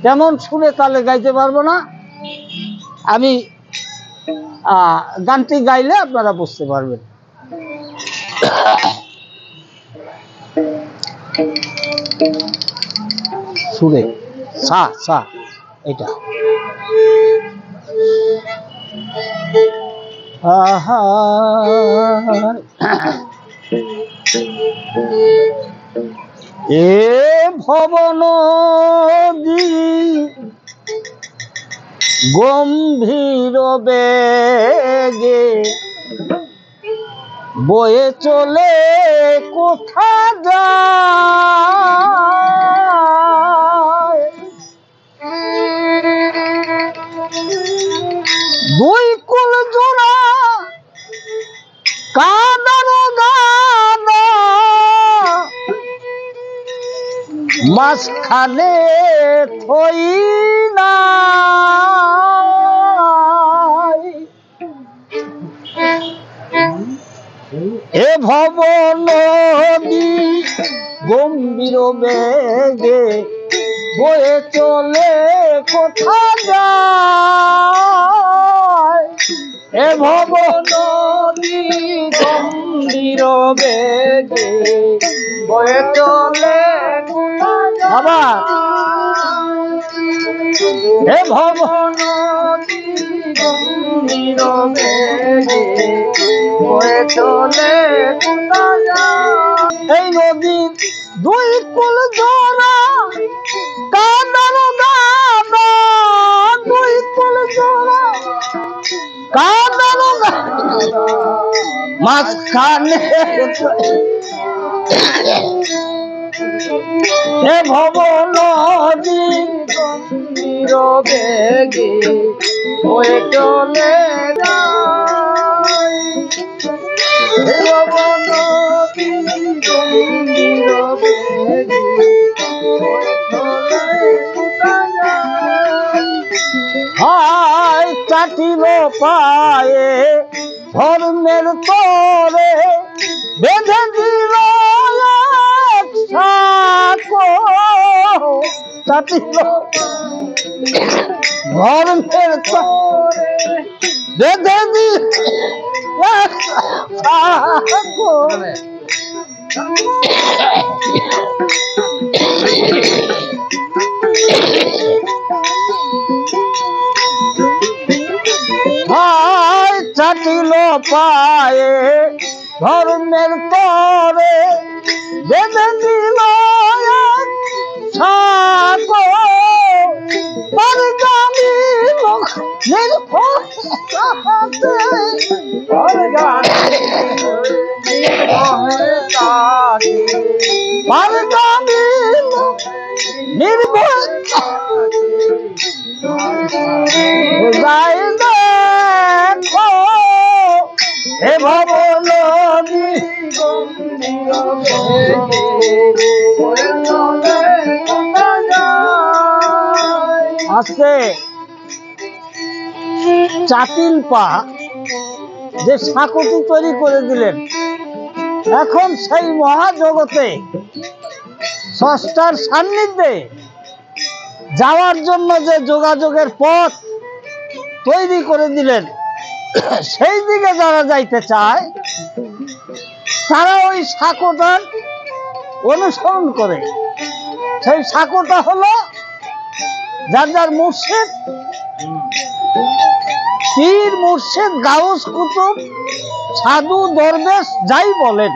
তেমন সুরে তালে গাইতে পারবো না আমি। গানটি গাইলে আপনারা বুঝতে পারবেন। সুরে সা সা এটা এ ভবন গম্ভীর বেগে বয়ে চলে কোথা যায়, দুই কুল জোড়া কাদার গাদা মাঝখানে থই না, এ ভব নদী গম্ভীর বেগে বয়ে চলে কোথা যায়, এ ভব নদী গম্ভীর বেগে বয়ে চলে আবার, এ ভব নদী গম্ভীর বেগে বয়ে চলে কোথা যায়, এই নদীর দুই কুল জোড়া কাদার গাদা, দুই কুল জোড়া কাদার গাদা মাঝখানে এ ভব নদী গম্ভীর বেগে বয়ে চলে যায়, এ ভব নদী গম্ভীর বেগে বয়ে চলে কোথা যায়, হায় চাটিল পায়ে ধর্মের তরে বেঁধে দিল চাটিল ধর্মের তরে বেঁধে দিল, হায় চাটিল পায়ে ধর্মের তরে বেঁধে দিল নির্ভয় দেখো এ ভব নদী আজকে চাটিল পা যে সাঁকোটি তৈরি করে দিলেন, এখন সেই মহাজগতে স্রষ্টার সান্নিধ্যে যাওয়ার জন্য যে যোগাযোগের পথ তৈরি করে দিলেন, সেই দিকে যারা যাইতে চায় তারা ওই সাঁকোটার অনুসরণ করে। সেই সাঁকোটা হলো যার যার মুর্শিদ, পীর মুর্শিদ গাউস কুতুব সাধু দরবেশ যাই বলেন,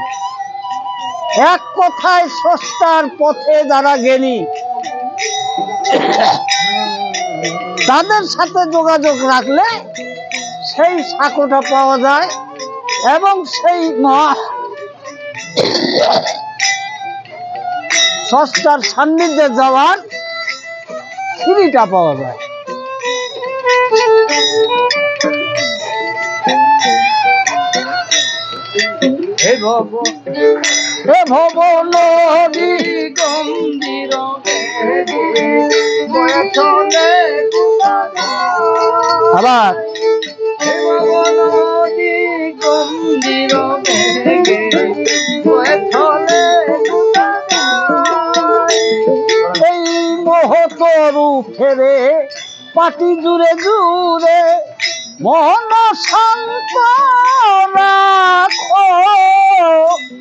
এক কথায় স্রষ্টার পথে যারা জ্ঞানী তাদের সাথে যোগাযোগ রাখলে সেই সাঁকোটা পাওয়া যায় এবং সেই স্রষ্টার সান্নিধ্যে যাওয়ার সিঁড়িটা পাওয়া যায়। হে ভব নদী গম্ভীর বয়ে চলে আবার, হে ভব নদী গম্ভীর বয়ে চলে এই মোহ মোহতরু ফেরে পাটি জুড়ে জুড়ে মন শান্ত রাখো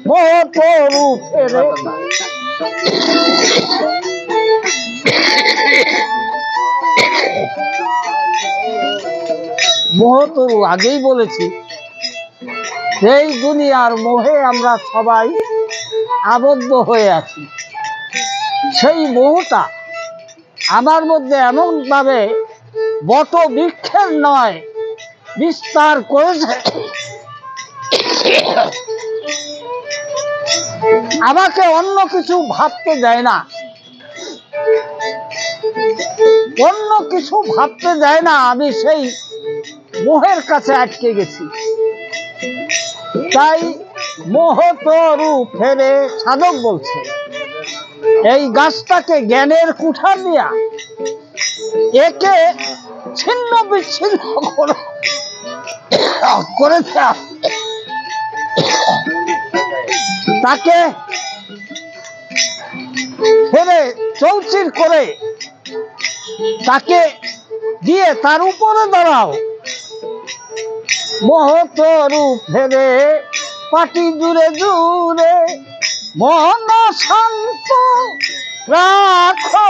মোহতরু ফেরে মোহতরু আগেই বলেছি সেই দুনিয়ার মোহে আমরা সবাই আবদ্ধ হয়ে আছি। সেই মোহটা আমার মধ্যে এমন ভাবে বট বৃক্ষের নয় বিস্তার করেছে, আমাকে অন্য কিছু ভাবতে দেয় না, অন্য কিছু ভাবতে দেয় না। আমি সেই মোহের কাছে আটকে গেছি। তাই মোহতরু ফেরে সাধক বলছে এই গাছটাকে জ্ঞানের কুঠার দিয়া একে ছিন্ন বিচ্ছিন্ন করেছে, তাকে ফেরে চৌচির করে তাকে দিয়ে তার উপরে দাঁড়াও। মোহতরু ফেরে পাটি জুড়ে জুড়ে মন শান্ত রাখো